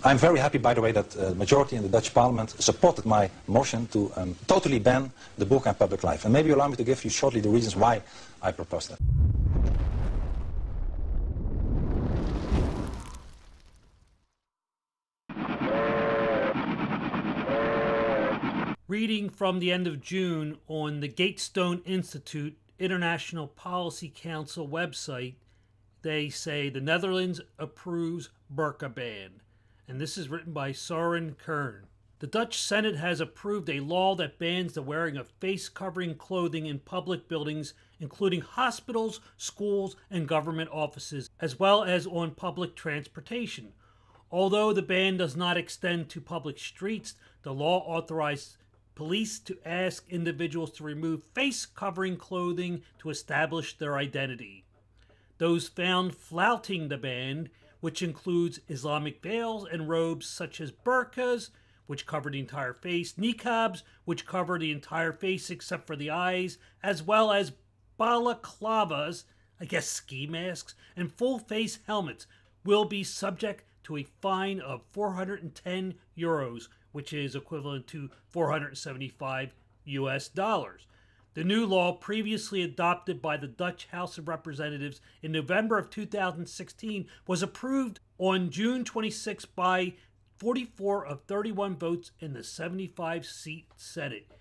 I'm very happy, by the way, that the majority in the Dutch parliament supported my motion to totally ban the burqa in public life. And maybe allow me to give you shortly the reasons why I proposed that. Reading from the end of June on the Gatestone Institute International Policy Council website, they say the Netherlands approves burqa ban. And this is written by Soren Kern. The Dutch Senate has approved a law that bans the wearing of face-covering clothing in public buildings, including hospitals, schools, and government offices, as well as on public transportation. Although the ban does not extend to public streets, the law authorizes police to ask individuals to remove face-covering clothing to establish their identity. Those found flouting the ban, which includes Islamic veils and robes such as burqas, which cover the entire face, niqabs, which cover the entire face except for the eyes, as well as balaclavas, I guess ski masks, and full-face helmets, will be subject to a fine of 410 euros, which is equivalent to 475 US dollars. The new law, previously adopted by the Dutch House of Representatives in November of 2016, was approved on June 26 by 44 of 31 votes in the 75-seat Senate.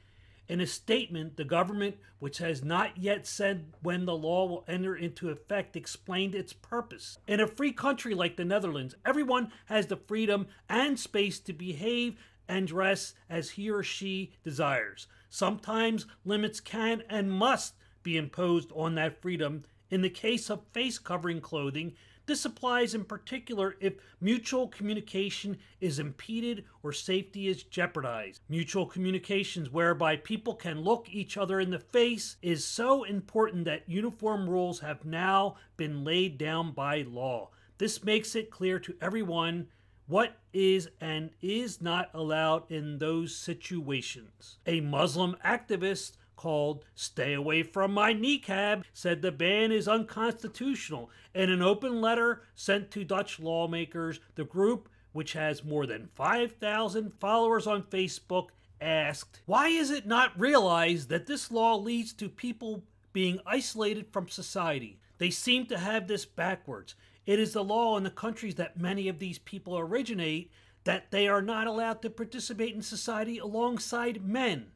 In a statement, the government, which has not yet said when the law will enter into effect, explained its purpose. In a free country like the Netherlands, everyone has the freedom and space to behave and dress as he or she desires. Sometimes limits can and must be imposed on that freedom. In the case of face-covering clothing, this applies in particular if mutual communication is impeded or safety is jeopardized. Mutual communications whereby people can look each other in the face is so important that uniform rules have now been laid down by law. This makes it clear to everyone what is and is not allowed in those situations. A Muslim activist called Stay Away From My Niqab said the ban is unconstitutional. In an open letter sent to Dutch lawmakers, the group, which has more than 5,000 followers on Facebook, asked, "Why is it not realized that this law leads to people being isolated from society? They seem to have this backwards. It is the law in the countries that many of these people originate that they are not allowed to participate in society alongside men.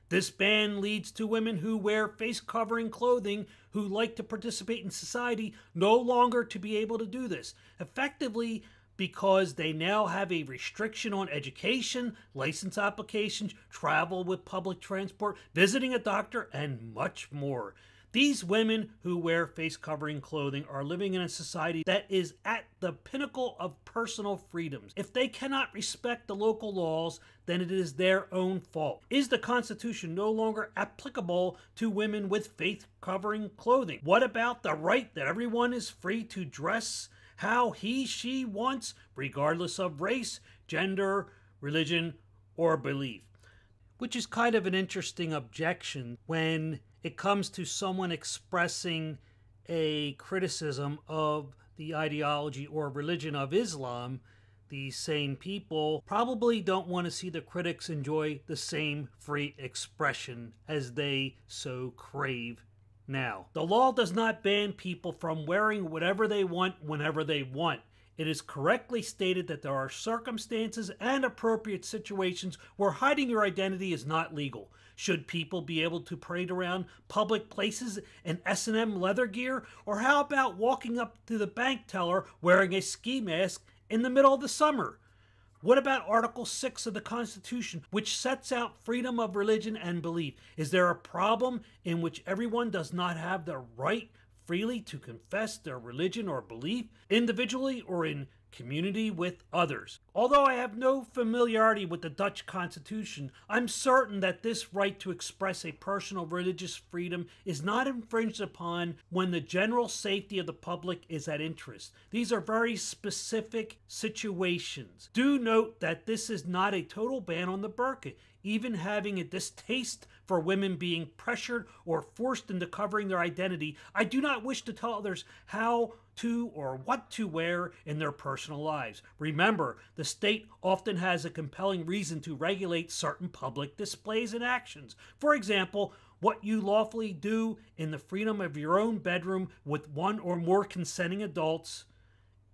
This ban leads to women who wear face-covering clothing who like to participate in society no longer to be able to do this, effectively because they now have a restriction on education, license applications, travel with public transport, visiting a doctor, and much more. These women who wear face-covering clothing are living in a society that is at the pinnacle of personal freedoms. If they cannot respect the local laws, then it is their own fault. Is the Constitution no longer applicable to women with face-covering clothing? What about the right that everyone is free to dress how she wants, regardless of race, gender, religion, or belief?" Which is kind of an interesting objection when it comes to someone expressing a criticism of the ideology or religion of Islam. These same people probably don't want to see the critics enjoy the same free expression as they so crave now. The law does not ban people from wearing whatever they want whenever they want. It is correctly stated that there are circumstances and appropriate situations where hiding your identity is not legal. Should people be able to parade around public places in S&M leather gear? Or how about walking up to the bank teller wearing a ski mask in the middle of the summer? What about Article 6 of the Constitution, which sets out freedom of religion and belief? Is there a problem in which everyone does not have the right freely to confess their religion or belief, individually or in community with others? Although I have no familiarity with the Dutch Constitution, I'm certain that this right to express a personal religious freedom is not infringed upon when the general safety of the public is at interest. These are very specific situations. Do note that this is not a total ban on the burqa. even having a distaste for women being pressured or forced into covering their identity, I do not wish to tell others how to or what to wear in their personal lives. Remember, the state often has a compelling reason to regulate certain public displays and actions. For example, what you lawfully do in the freedom of your own bedroom with one or more consenting adults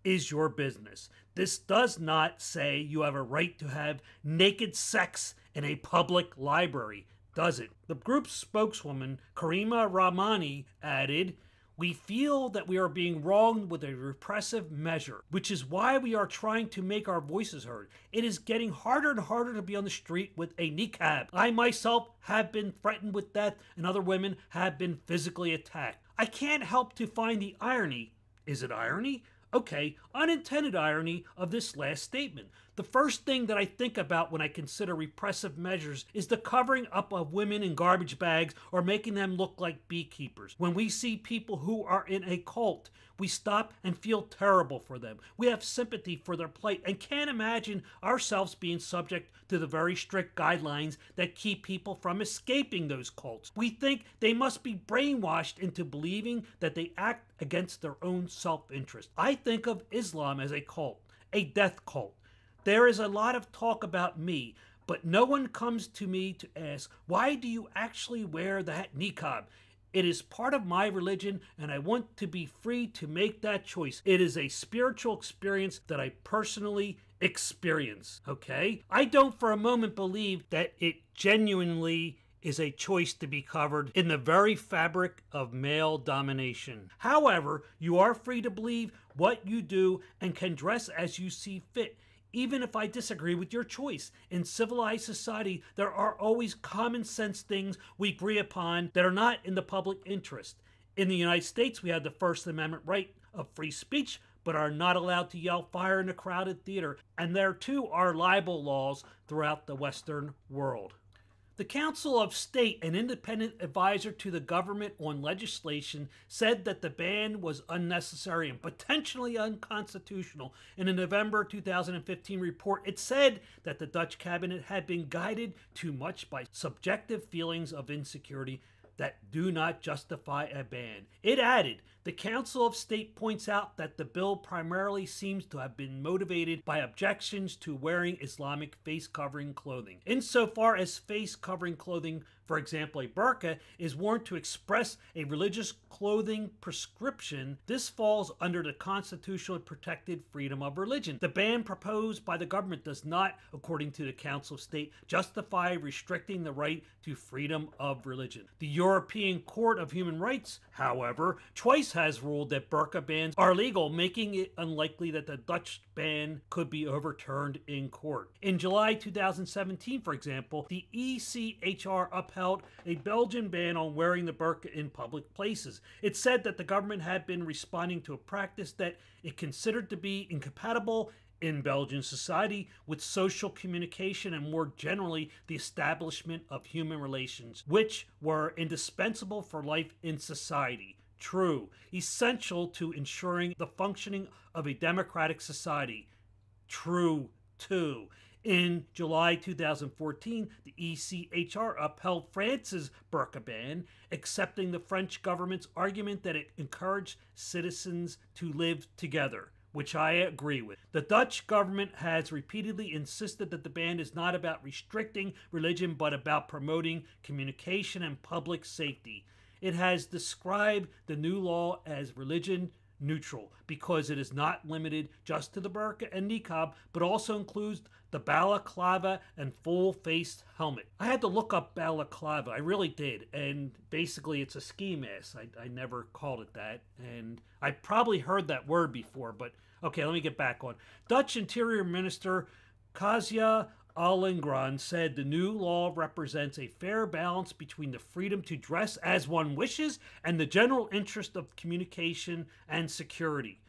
is your business. This does not say you have a right to have naked sex in a public library, does it? The group's spokeswoman, Karima Rahmani, added, "We feel that we are being wronged with a repressive measure, which is why we are trying to make our voices heard. It is getting harder and harder to be on the street with a niqab. I myself have been threatened with death, and other women have been physically attacked. I can't help to find the irony." Is it irony? Okay, unintended irony of this last statement. The first thing that I think about when I consider repressive measures is the covering up of women in garbage bags or making them look like beekeepers. When we see people who are in a cult, we stop and feel terrible for them. We have sympathy for their plight and can't imagine ourselves being subject to the very strict guidelines that keep people from escaping those cults. We think they must be brainwashed into believing that they act against their own self-interest. I think of Islam as a cult, a death cult. There is a lot of talk about me, but no one comes to me to ask, why do you actually wear that niqab? It is part of my religion, and I want to be free to make that choice. It is a spiritual experience that I personally experience, okay? I don't for a moment believe that it genuinely is a choice to be covered in the very fabric of male domination. However, you are free to believe what you do and can dress as you see fit, even if I disagree with your choice. In civilized society, there are always common sense things we agree upon that are not in the public interest. In the United States, we have the First Amendment right of free speech, but are not allowed to yell fire in a crowded theater. And there too are libel laws throughout the Western world. The Council of State, an independent advisor to the government on legislation, said that the ban was unnecessary and potentially unconstitutional. In a November 2015 report, it said that the Dutch cabinet had been guided too much by subjective feelings of insecurity that do not justify a ban. It added, the Council of State points out that the bill primarily seems to have been motivated by objections to wearing Islamic face-covering clothing. Insofar as face-covering clothing, for example a burqa, is worn to express a religious clothing prescription, this falls under the constitutionally protected freedom of religion. The ban proposed by the government does not, according to the Council of State, justify restricting the right to freedom of religion. The European Court of Human Rights, however, twice has ruled that burqa bans are legal, making it unlikely that the Dutch ban could be overturned in court. In July 2017, for example, the ECHR upheld a Belgian ban on wearing the burqa in public places. It said that the government had been responding to a practice that it considered to be incompatible in Belgian society with social communication and more generally the establishment of human relations, which were indispensable for life in society. True. Essential to ensuring the functioning of a democratic society. True, too. In July 2014, the ECHR upheld France's burqa ban, accepting the French government's argument that it encouraged citizens to live together, which I agree with. The Dutch government has repeatedly insisted that the ban is not about restricting religion, but about promoting communication and public safety. It has described the new law as religion neutral because it is not limited just to the burqa and niqab, but also includes the balaclava and full-faced helmet. I had to look up balaclava, I really did, and basically it's a ski mask. I never called it that, and I probably heard that word before, but okay, let me get back on. Dutch Interior Minister Kazia Alengran said the new law represents a fair balance between the freedom to dress as one wishes and the general interest of communication and security.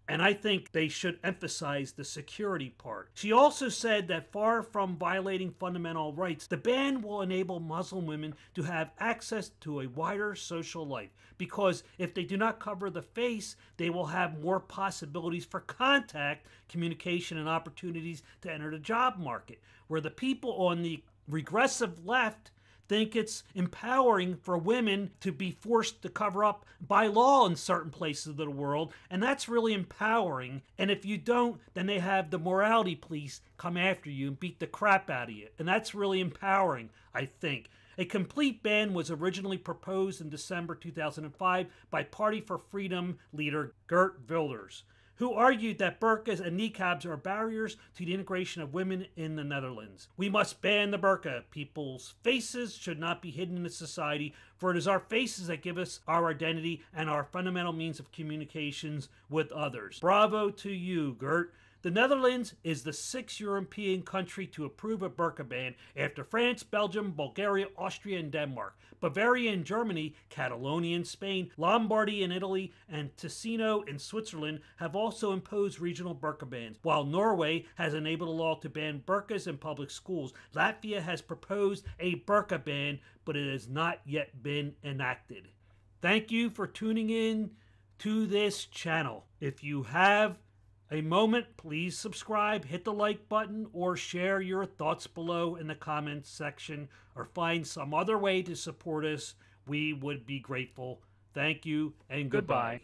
And I think they should emphasize the security part. She also said that far from violating fundamental rights, the ban will enable Muslim women to have access to a wider social life, because if they do not cover the face, they will have more possibilities for contact, communication, and opportunities to enter the job market, where the people on the regressive left think it's empowering for women to be forced to cover up by law in certain places of the world, and that's really empowering. And if you don't, then they have the morality police come after you and beat the crap out of you, and that's really empowering, I think. A complete ban was originally proposed in December 2005 by Party for Freedom leader Geert, who argued that burqas and niqabs are barriers to the integration of women in the Netherlands. We must ban the burqa. People's faces should not be hidden in society, for it is our faces that give us our identity and our fundamental means of communications with others. Bravo to you, Geert. The Netherlands is the 6th European country to approve a burqa ban after France, Belgium, Bulgaria, Austria, and Denmark. Bavaria in Germany, Catalonia in Spain, Lombardy in Italy, and Ticino in Switzerland have also imposed regional burqa bans, while Norway has enabled a law to ban burqas in public schools. Latvia has proposed a burqa ban, but it has not yet been enacted. Thank you for tuning in to this channel. If you have a moment, please subscribe, hit the like button, or share your thoughts below in the comments section, or find some other way to support us. We would be grateful. Thank you and goodbye.